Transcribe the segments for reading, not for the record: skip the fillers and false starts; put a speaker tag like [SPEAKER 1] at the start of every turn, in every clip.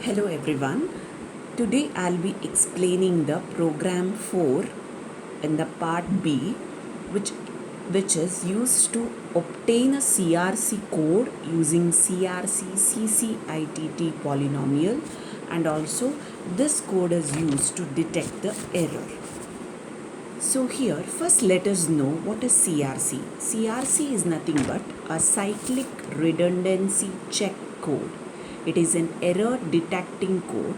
[SPEAKER 1] Hello everyone. Today I'll be explaining the program 4 in the part B which is used to obtain a CRC code using CRC CCITT polynomial, and also this code is used to detect the error. So here first let us know what is CRC. CRC is nothing but a cyclic redundancy check code. It is an error detecting code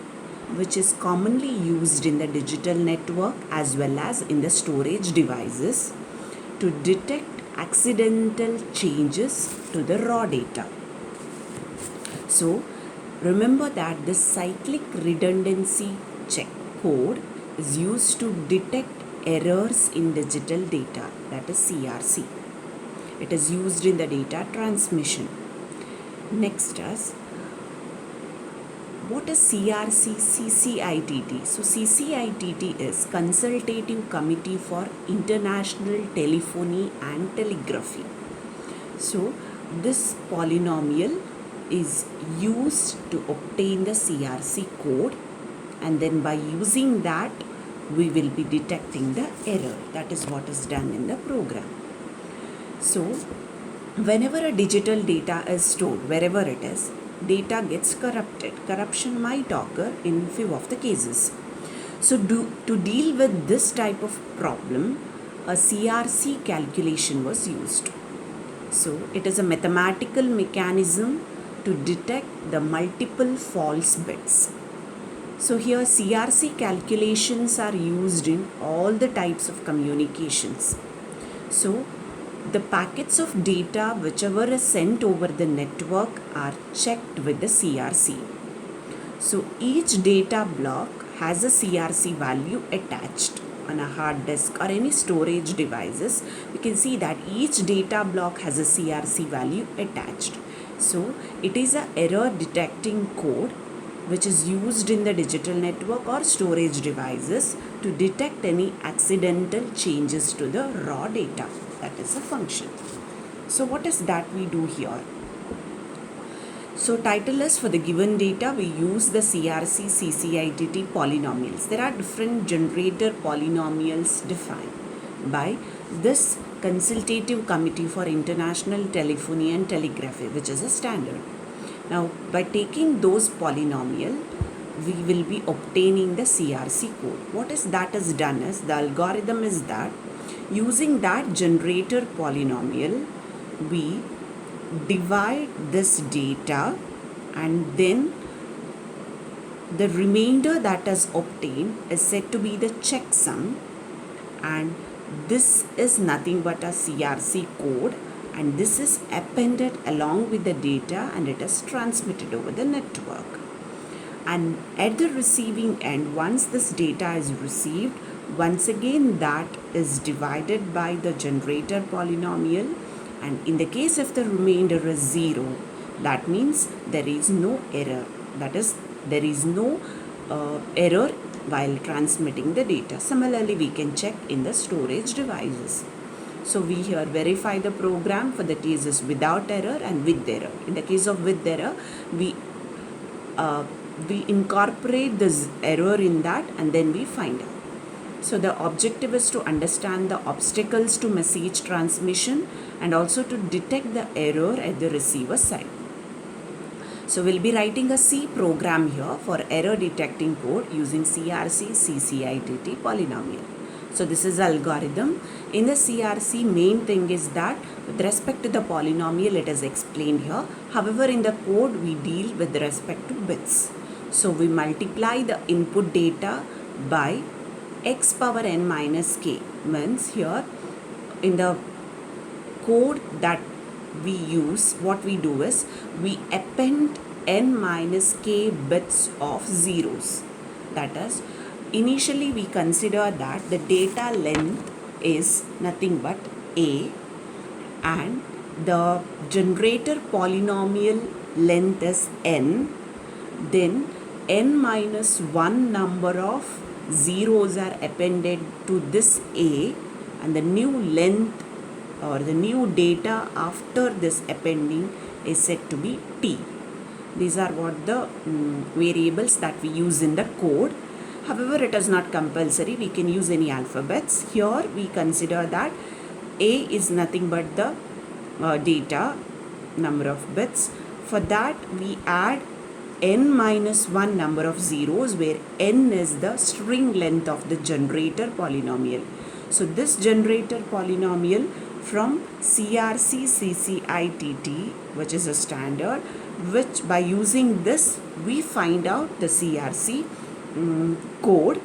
[SPEAKER 1] which is commonly used in the digital network as well as in the storage devices to detect accidental changes to the raw data. So remember that this cyclic redundancy check code is used to detect errors in digital data, that is CRC. It is used in the data transmission. Next is, what is CRC CCITT? So CCITT is Consultative Committee for International Telephony and Telegraphy. So this polynomial is used to obtain the CRC code, and then by using that we will be detecting the error. That is what is done in the program. So whenever a digital data is stored, wherever it is, data gets corrupted. Corruption might occur in few of the cases. So to deal with this type of problem, a CRC calculation was used. So it is a mathematical mechanism to detect the multiple false bits. So here CRC calculations are used in all the types of communications. So the packets of data whichever is sent over the network are checked with the CRC. So each data block has a CRC value attached on a hard disk or any storage devices. You can see that each data block has a CRC value attached. So it is an error detecting code which is used in the digital network or storage devices to detect any accidental changes to the raw data. That is a function. So what is that we do here? So title is, for the given data we use the CRC CCITT polynomials. There are different generator polynomials defined by this Consultative Committee for International Telephony and Telegraphy, which is a standard. Now by taking those polynomial we will be obtaining the CRC code. What is that is done is, the algorithm is that using that generator polynomial we divide this data, and then the remainder that is obtained is said to be the checksum, and this is nothing but a CRC code, and this is appended along with the data and it is transmitted over the network. And at the receiving end, once this data is received, once again that is divided by the generator polynomial, and in the case if the remainder is 0, that means there is no error. That is, there is no error while transmitting the data. Similarly, we can check in the storage devices. So we here verify the program for the cases without error and with error. In the case of with error, we incorporate this error in that and then we find out. So the objective is to understand the obstacles to message transmission and also to detect the error at the receiver side. So we'll be writing a C program here for error detecting code using CRC CCITT polynomial. So this is algorithm. In the CRC, main thing is that with respect to the polynomial it is explained here. However, in the code we deal with respect to bits. So we multiply the input data by x power n minus k, means here in the code that we use, what we do is we append n minus k bits of zeros. That is, initially we consider that the data length is nothing but a and the generator polynomial length is n, then n minus 1 number of zeros are appended to this a, and the new length or the new data after this appending is said to be t. These are what the variables that we use in the code. However, it is not compulsory. We can use any alphabets. Here we consider that A is nothing but the data, number of bits. For that we add n minus 1 number of zeros, where n is the string length of the generator polynomial. So this generator polynomial from CRC CCITT, which is a standard, which by using this we find out the CRC code,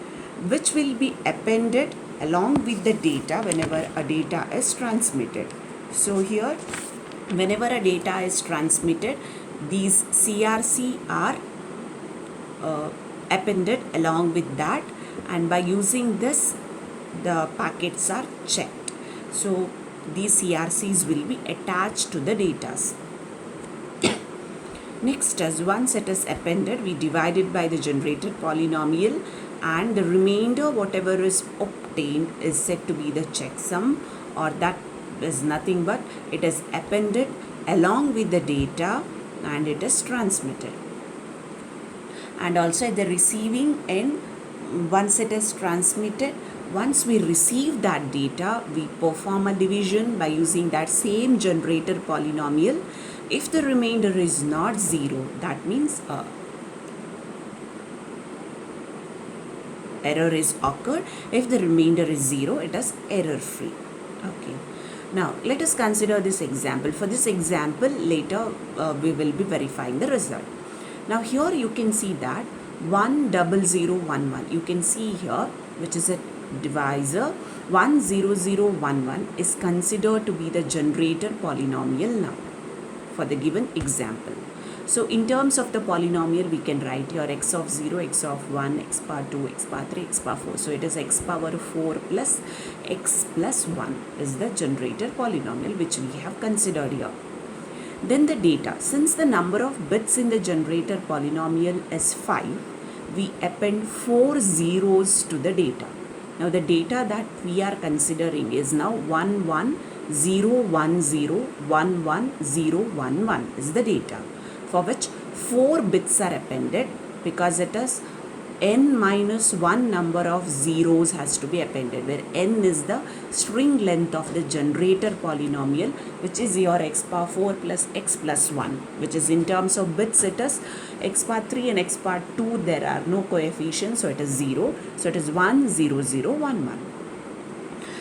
[SPEAKER 1] which will be appended along with the data whenever a data is transmitted. So here, whenever a data is transmitted, these CRC are appended along with that, and by using this the packets are checked. So these CRCs will be attached to the data. Next, as once it is appended, we divide it by the generated polynomial, and the remainder whatever is obtained is said to be the checksum, or that is nothing but it is appended along with the data and it is transmitted. And also at the receiving end, once it is transmitted, once we receive that data, we perform a division by using that same generator polynomial. If the remainder is not 0, that means error is occurred. If the remainder is 0, it is error free. Okay. Now let us consider this example. For this example, later we will be verifying the result. Now here you can see that 10011. You can see here, which is a divisor. 10011 is considered to be the generator polynomial now for the given example. So in terms of the polynomial, we can write here x of 0, x of 1, x power 2, x power 3, x power 4. So it is x power 4 plus x plus 1 is the generator polynomial which we have considered here. Then the data. Since the number of bits in the generator polynomial is 5, we append 4 zeros to the data. Now the data that we are considering is now 1101011011 is the data, for which 4 bits are appended, because it is n minus 1 number of zeros has to be appended, where n is the string length of the generator polynomial, which is your x power 4 plus x plus 1, which is in terms of bits it is x power 3 and x power 2, there are no coefficients, so it is 0. So it is 10011.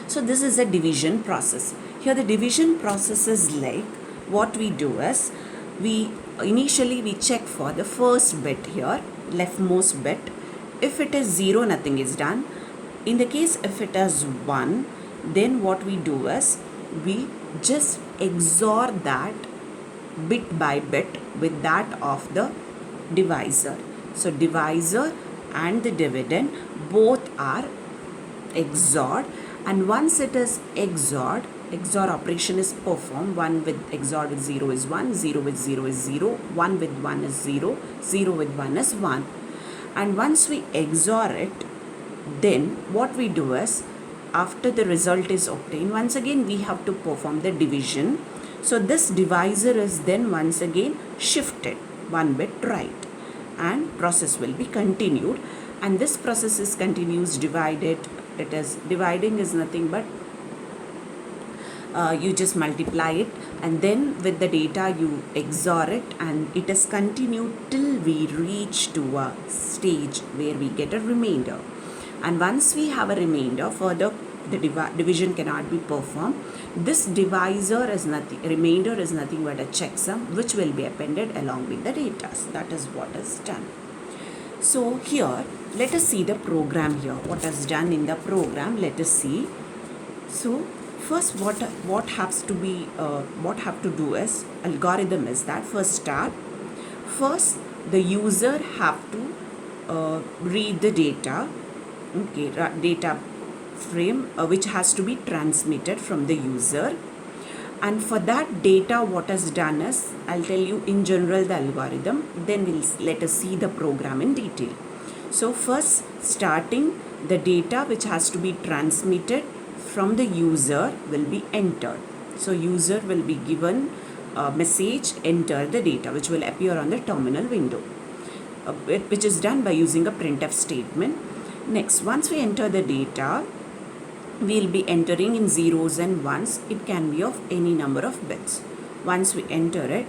[SPEAKER 1] So this is a division process. Here the division process is like, what we do is, we initially check for the first bit here, leftmost bit. If it is 0, nothing is done. In the case if it is 1, then what we do is, we just XOR that bit by bit with that of the divisor. So divisor and the dividend both are XORed, and once it is XORed, XOR operation is performed. 1 with XOR with 0 is 1, 0 with 0 is 0, 1 with 1 is 0, 0 with 1 is 1. And once we XOR it, then what we do is, after the result is obtained, once again we have to perform the division. So this divisor is then once again shifted 1 bit right, and process will be continued. And this process is continuous divided. It is dividing is nothing but you just multiply it, and then with the data you XOR it, and it is continued till we reach to a stage where we get a remainder. And once we have a remainder, further the division cannot be performed. This divisor is nothing, remainder is nothing but a checksum which will be appended along with the data. That is what is done. So here let us see the program here. What is done in the program, let us see. So first what have to do is, algorithm is that first the user have to read the data, okay, data frame which has to be transmitted from the user. And for that data, what is done is, I'll tell you in general the algorithm, then let us see the program in detail. So first, starting, the data which has to be transmitted from the user will be entered. So user will be given message, enter the data, which will appear on the terminal window, which is done by using a printf statement. Next, once we enter the data, we'll be entering in zeros and ones. It can be of any number of bits. Once we enter it,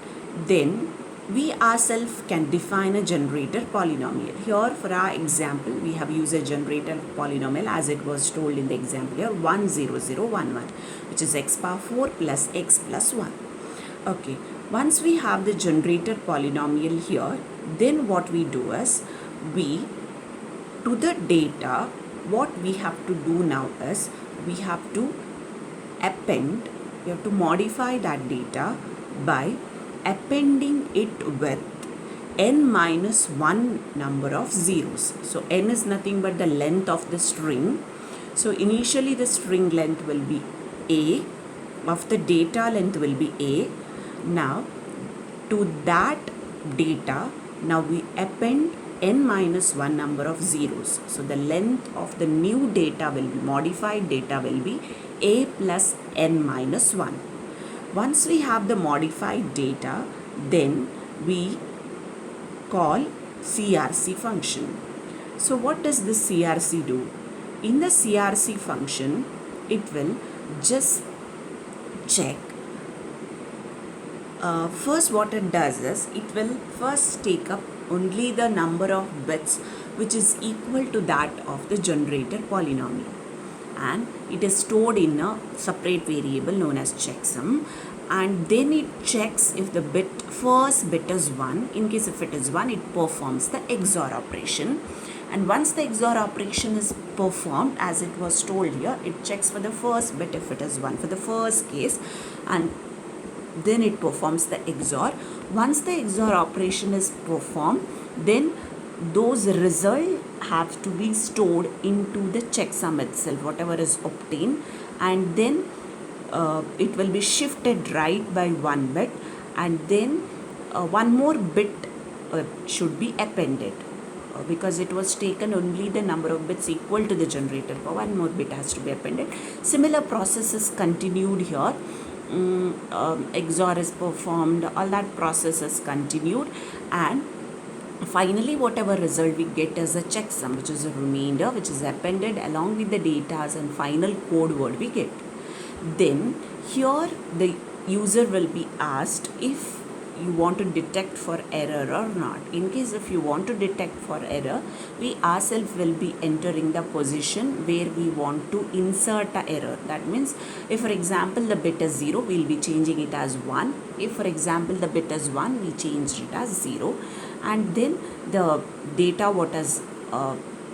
[SPEAKER 1] then we ourselves can define a generator polynomial. Here for our example, we have used a generator polynomial as it was told in the example here, 10011, which is x power 4 plus x plus 1. Okay, once we have the generator polynomial here, then what we do is, we to the data, what we have to do now is, we have to append, we have to modify that data by appending it with n minus 1 number of zeros. So n is nothing but the length of the string. So initially the string length will be a, of the data length will be a. Now to that data, now we append n minus 1 number of zeros. So the length of the new data will be, modified data will be a plus n minus 1. Once we have the modified data, then we call CRC function. So what does this CRC do? In the CRC function, it will just check. First what it does is, it will first take up only the number of bits which is equal to that of the generator polynomial, and it is stored in a separate variable known as checksum, and then it checks if the first bit is 1. In case if it is 1, it performs the XOR operation, and once the XOR operation is performed as it was told here, it checks for the first bit if it is 1 for the first case, and then it performs the XOR. Once the XOR operation is performed, then those results have to be stored into the checksum itself, whatever is obtained, and then it will be shifted right by 1 bit, and then one more bit should be appended, because it was taken only the number of bits equal to the generator, but one more bit has to be appended. Similar process is continued here. XOR is performed, all that process is continued, and finally whatever result we get is a checksum, which is a remainder which is appended along with the data and final code word we get. Then here the user will be asked if you want to detect for error or not. In case if you want to detect for error, we ourselves will be entering the position where we want to insert a error. That means if for example the bit is 0, we will be changing it as 1. If for example the bit is 1, we changed it as 0, and then the data what is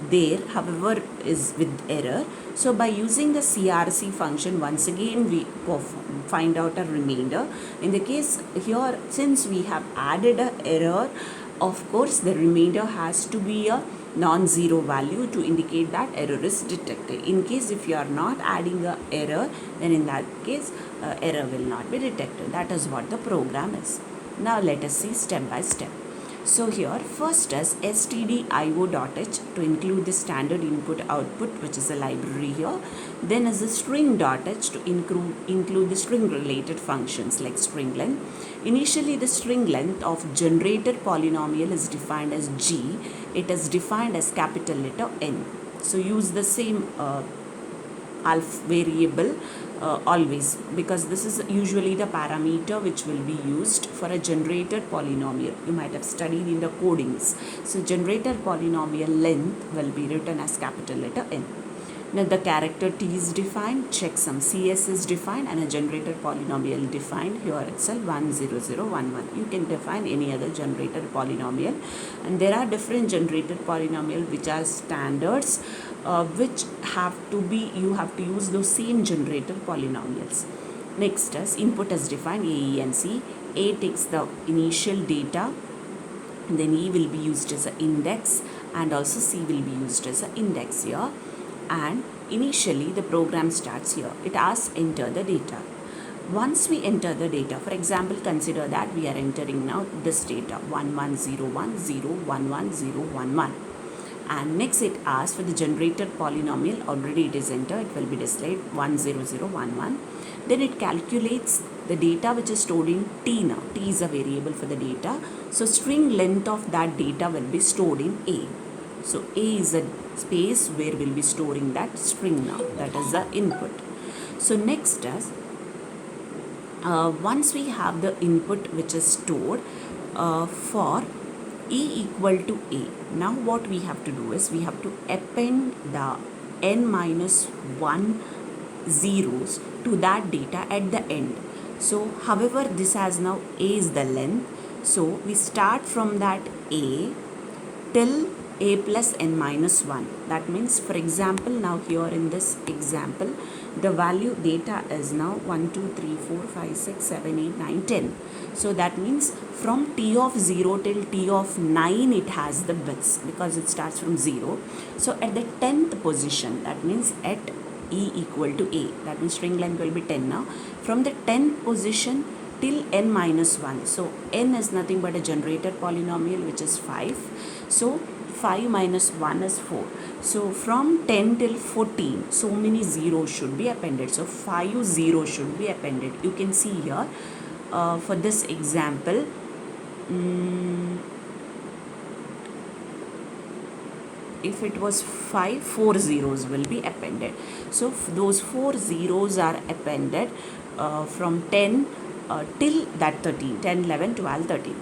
[SPEAKER 1] there however is with error. So by using the CRC function, once again we find out a remainder. In the case here, since we have added a error, of course the remainder has to be a non-zero value to indicate that error is detected. In case if you are not adding a error, then in that case error will not be detected. That is what the program is. Now let us see step by step. So here first is stdio.h to include the standard input output, which is a library here. Then is the string.h to include the string related functions like string length. Initially the string length of generator polynomial is defined as g. It is defined as capital letter N. So use the same alpha variable always, because this is usually the parameter which will be used for a generator polynomial. You might have studied in the codings. So generator polynomial length will be written as capital letter N. Now the character T is defined, checksum CS is defined, and a generator polynomial defined here itself 10011. You can define any other generator polynomial, and there are different generator polynomial which are standards which have to be, you have to use those same generator polynomials. Next is input is defined A, E and C. A takes the initial data, then E will be used as an index, and also C will be used as an index here. And initially the program starts here. It asks enter the data. Once we enter the data, for example, consider that we are entering now this data 1101011011, and next it asks for the generator polynomial. Already it is entered, it will be displayed 10011. Then it calculates the data which is stored in T now. T is a variable for the data. So string length of that data will be stored in A. So A is a space where we'll be storing that string now. That is the input. So next is, once we have the input which is stored for E equal to A, now what we have to do is we have to append the n minus 1 zeros to that data at the end. So however, this has now A is the length, so we start from that A till A plus n minus 1. That means, for example, now here in this example, the value data is now 1, 2, 3, 4, 5, 6, 7, 8, 9, 10. So that means from T of 0 till T of 9 it has the bits because it starts from 0. So at the 10th position, that means at E equal to A, that means string length will be 10 now. From the 10th position till n minus 1. So n is nothing but a generator polynomial which is 5. So 5 minus 1 is 4. So from 10 till 14, so many zeros should be appended. So 5 zeros should be appended. You can see here for this example, if it was 5, 4 zeros will be appended. So those 4 zeros are appended from 10 till that 13, 10, 11, 12, 13,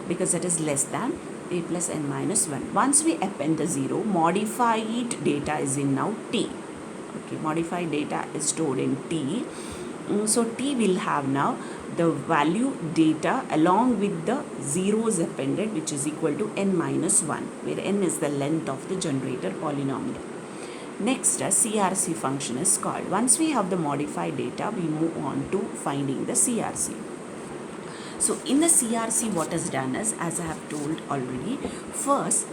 [SPEAKER 1] because it is less than A plus n minus 1. Once we append the 0, modified data is in now T. Okay, modified data is stored in T. So T will have now the value data along with the zeros appended, which is equal to n minus 1, where n is the length of the generator polynomial. Next, a CRC function is called. Once we have the modified data, we move on to finding the CRC. So in the CRC, what is done is, as I have told already, first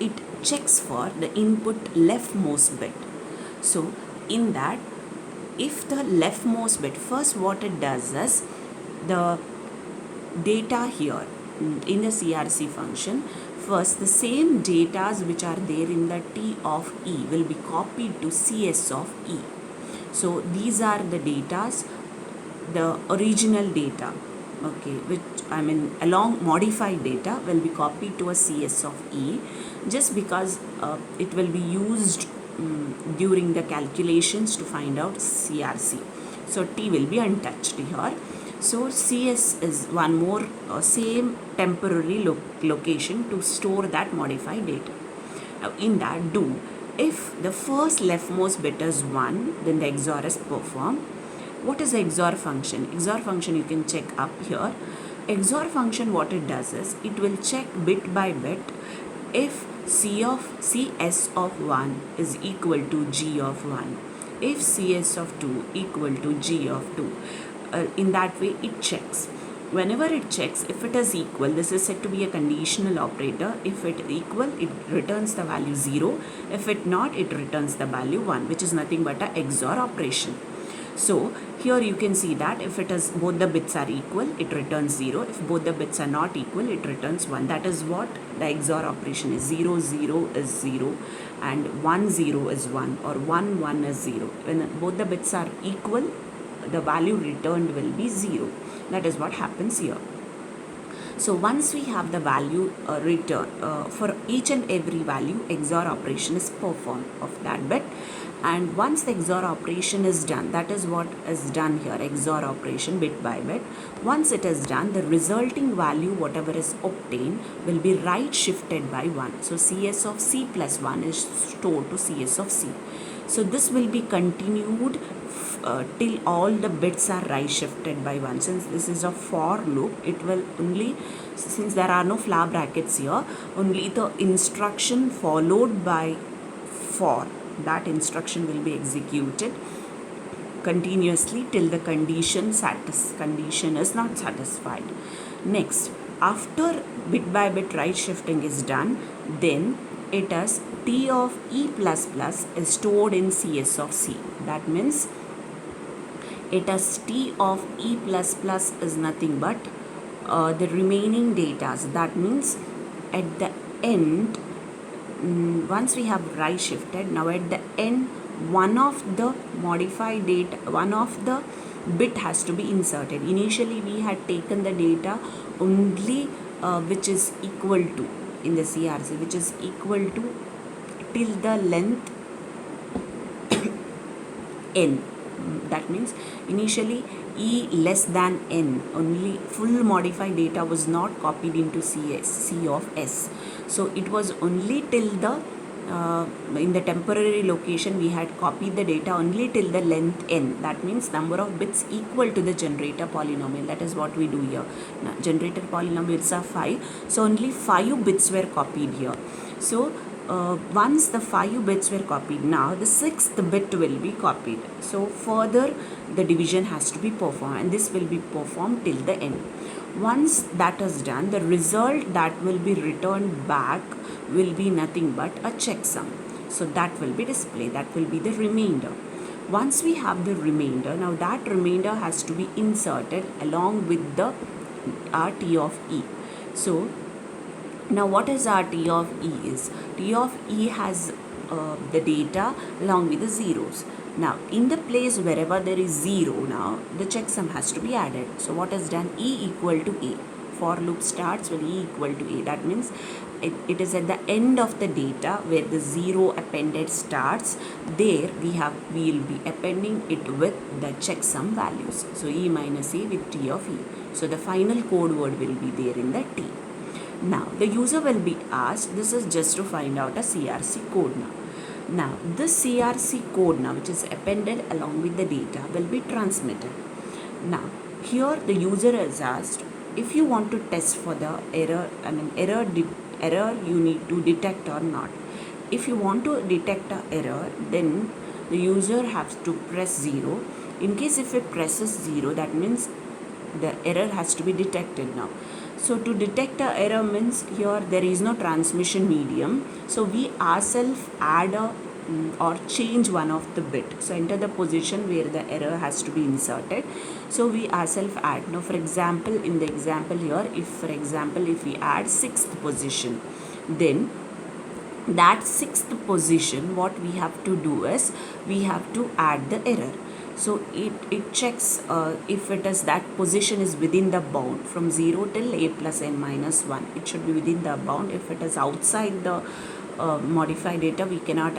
[SPEAKER 1] it checks for the input leftmost bit. So in that, if the leftmost bit, first what it does is, the data here in the CRC function, first the same data which are there in the T of E will be copied to CS of E. So these are the datas, the original data, okay, which along modified data will be copied to a CS of E, just because it will be used during the calculations to find out CRC. So T will be untouched here. So CS is one more same temporary location to store that modified data. Now in that, do if the first leftmost bit is 1, then the XOR is performed. What is the XOR function? XOR function you can check up here. XOR function, what it does is, it will check bit by bit if CS of 1 is equal to G of 1, if CS of 2 equal to G of 2. In that way it checks. Whenever it checks, if it is equal, this is said to be a conditional operator. If it equal, it returns the value 0. If it not, it returns the value 1, which is nothing but a XOR operation. So here you can see that if it is both the bits are equal, it returns 0. If both the bits are not equal, it returns 1. That is what the XOR operation is. 0, 0 is 0 and 1, 0 is 1, or 1, 1 is 0. When both the bits are equal, the value returned will be 0. That is what happens here. So once we have the value return, for each and every value, XOR operation is performed of that bit. And once the XOR operation is done, that is what is done here, XOR operation bit by bit. Once it is done, the resulting value, whatever is obtained, will be right shifted by 1. So CS of C plus 1 is stored to CS of C. So this will be continued till all the bits are right shifted by 1. Since this is a for loop, it will only, since there are no flower brackets here, only the instruction followed by for, that instruction will be executed continuously till the condition is not satisfied. Next, after bit by bit right shifting is done, then it is T of E plus plus is stored in CS of C. That means it is T of E plus plus is nothing but the remaining data. That means at the end, once we have right shifted, now at the end, one of the modified data, one of the bit has to be inserted. Initially we had taken the data only which is equal to, in the CRC, which is equal to till the length n. That means initially e less than n, only full modified data was not copied into C of S. So it was only till the in the temporary location we had copied the data only till the length n. That means number of bits equal to the generator polynomial. That is what we do here. Now, generator polynomials are 5, so only 5 bits were copied here. So once the 5 bits were copied, now the 6th bit will be copied. So further the division has to be performed, and this will be performed till the end. Once that is done, the result that will be returned back will be nothing but a checksum. So that will be displayed, that will be the remainder. Once we have the remainder, now that remainder has to be inserted along with the T of E. So now what is our T of E is? T of E has the data along with the zeros. Now in the place wherever there is 0, now the checksum has to be added. So what is done? E equal to A. For loop starts when E equal to A. That means it is at the end of the data where the 0 appended starts. There we will be appending it with the checksum values. So E minus A with T of E. So the final code word will be there in the T. Now the user will be asked, this is just to find out a CRC code now. Now this CRC code now, which is appended along with the data, will be transmitted. Now here the user is asked, if you want to test for the error, error you need to detect or not. If you want to detect an error, then the user has to press 0. In case if it presses 0, that means the error has to be detected now. So to detect a error means here there is no transmission medium. So we ourselves add or change one of the bit. So enter the position where the error has to be inserted. So we ourselves add. Now for example, in the example here, if we add 6th position, then that 6th position, what we have to do is we have to add the error. So it checks if it is that position is within the bound from 0 till A plus n minus 1. It should be within the bound. If it is outside the modified data, we cannot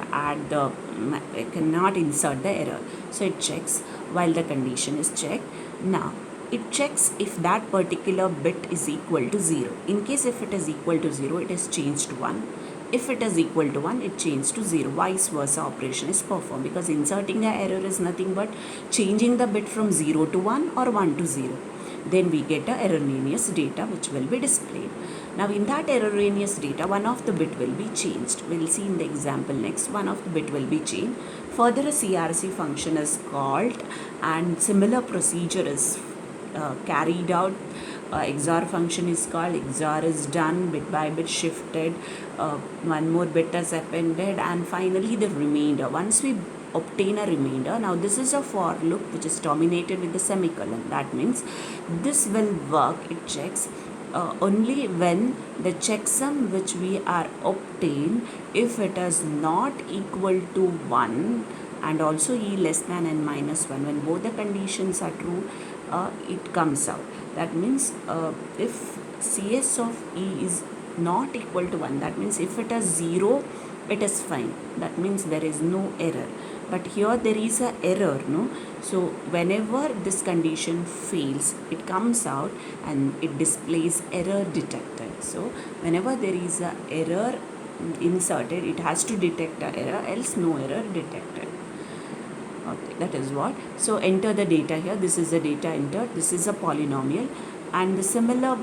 [SPEAKER 1] insert the error. So it checks while the condition is checked. Now it checks if that particular bit is equal to 0. In case if it is equal to 0, it is changed to 1. If it is equal to 1, it changes to 0. Vice versa operation is performed, because inserting the error is nothing but changing the bit from 0 to 1 or 1 to 0. Then we get a erroneous data which will be displayed. Now in that erroneous data, one of the bit will be changed. We'll see in the example next. One of the bit will be changed. Further a CRC function is called and similar procedure is carried out. XOR function is called, XOR is done, bit by bit shifted, one more bit is appended, and finally the remainder. Once we obtain a remainder, now this is a for loop which is terminated with the semicolon. That means this will work, it checks only when the checksum which we are obtained, if it is not equal to 1 and also E less than n minus 1, when both the conditions are true, it comes out. That means if CS of E is not equal to 1, that means if it is 0, it is fine. That means there is no error. But here there is a error, no? So whenever this condition fails, it comes out and it displays error detected. So whenever there is a error inserted, it has to detect a error, else no error detected. Okay, that is what. So enter the data here. This is the data entered. This is a polynomial, and the similar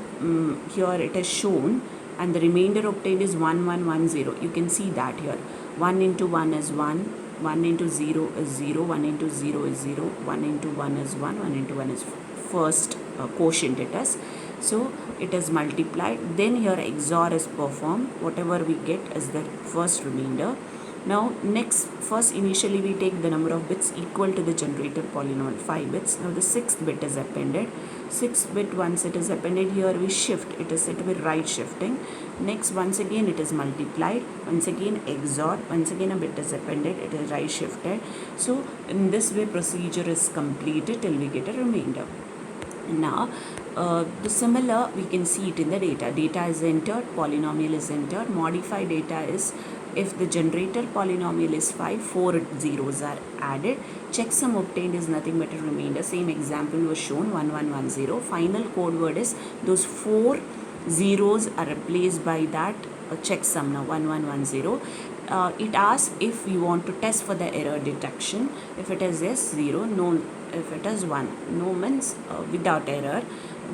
[SPEAKER 1] here it is shown, and the remainder obtained is 1 1 1 0. You can see that here 1 into 1 is 1, 1 into 0 is 0, 1 into 0 is 0, 1 into 1 is 1, 1 into 1 is first quotient it is. So it is multiplied. Then here XOR is performed. Whatever we get is the first remainder. Now next, first initially we take the number of bits equal to the generated polynomial, 5 bits. Now the 6th bit is appended. 6th bit, once it is appended, here we shift, it is said to be right shifting. Next, once again it is multiplied, once again XOR, once again a bit is appended, it is right shifted. So in this way procedure is completed till we get a remainder. Now the similar we can see it in the data is entered, polynomial is entered. Modify data is, if the generator polynomial is 5, 4 zeros are added. Checksum obtained is nothing but a remainder. Same example was shown, 1110. Final code word is those 4 zeros are replaced by that checksum, now 1110. It asks if we want to test for the error detection. If it is yes, 0, no. If it is 1, no means without error.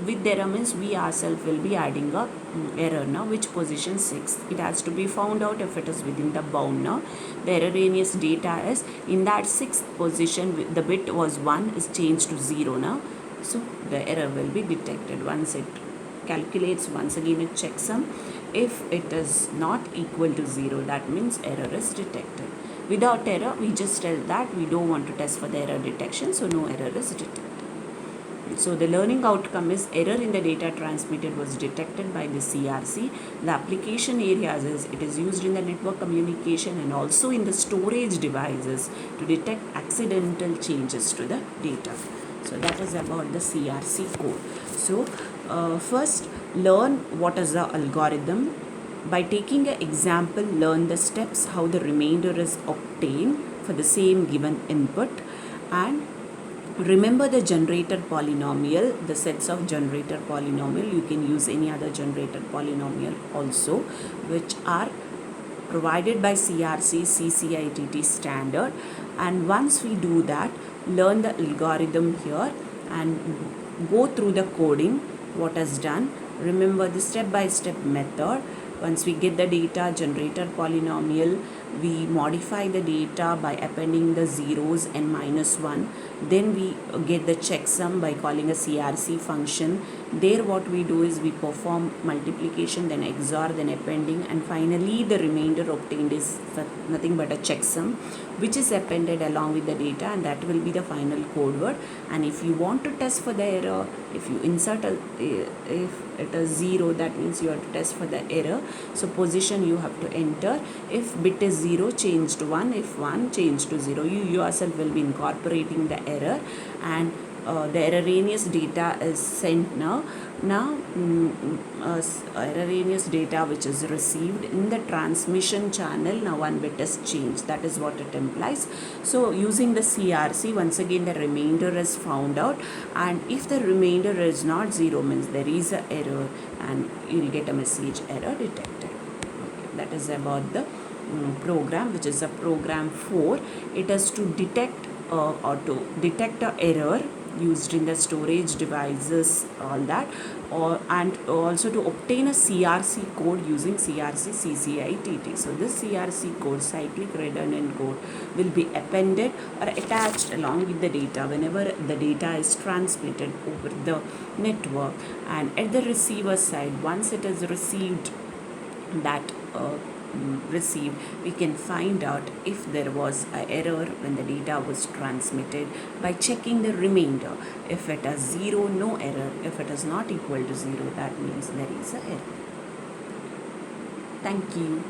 [SPEAKER 1] With error means we ourselves will be adding a error now, which position 6. It has to be found out if it is within the bound now. The erroneous data is in that 6th position, the bit was 1 is changed to 0 now. So the error will be detected. Once it calculates, once again it checksum. If it is not equal to 0, that means error is detected. Without error, we just tell that we don't want to test for the error detection, so no error is detected. So the learning outcome is error in the data transmitted was detected by the CRC. The application areas is it is used in the network communication and also in the storage devices to detect accidental changes to the data. So that is about the CRC code. So first learn what is the algorithm. By taking an example, learn the steps how the remainder is obtained for the same given input, and remember the generated polynomial, the sets of generated polynomial. You can use any other generated polynomial also, which are provided by CRC CCITT standard. And once we do that, learn the algorithm here and go through the coding, what is done. Remember the step-by-step method. Once we get the data, generated polynomial, we modify the data by appending the zeros and -1. Then we get the checksum by calling a CRC function. There what we do is we perform multiplication, then XOR, then appending, and finally the remainder obtained is nothing but a checksum, which is appended along with the data, and that will be the final code word. And if you want to test for the error, if you insert if it is 0, that means you have to test for the error. So position you have to enter. If bit is 0, change to 1. If 1, change to 0. You yourself will be incorporating the error, and the erroneous data is sent now. Erroneous data which is received in the transmission channel, now 1 bit is changed. That is what it implies. So using the CRC, once again the remainder is found out, and if the remainder is not 0, means there is an error, and you will get a message error detected. Okay, that is about the program, which is a program 4. It is to detect or to detect a error used in the storage devices, all that, and also to obtain a CRC code using CRC CCITT. So this CRC code, cyclic redundant code, will be appended or attached along with the data whenever the data is transmitted over the network. And at the receiver side, once it is received, we can find out if there was an error when the data was transmitted by checking the remainder. If it is 0, no error. If it is not equal to 0, that means there is an error. Thank you.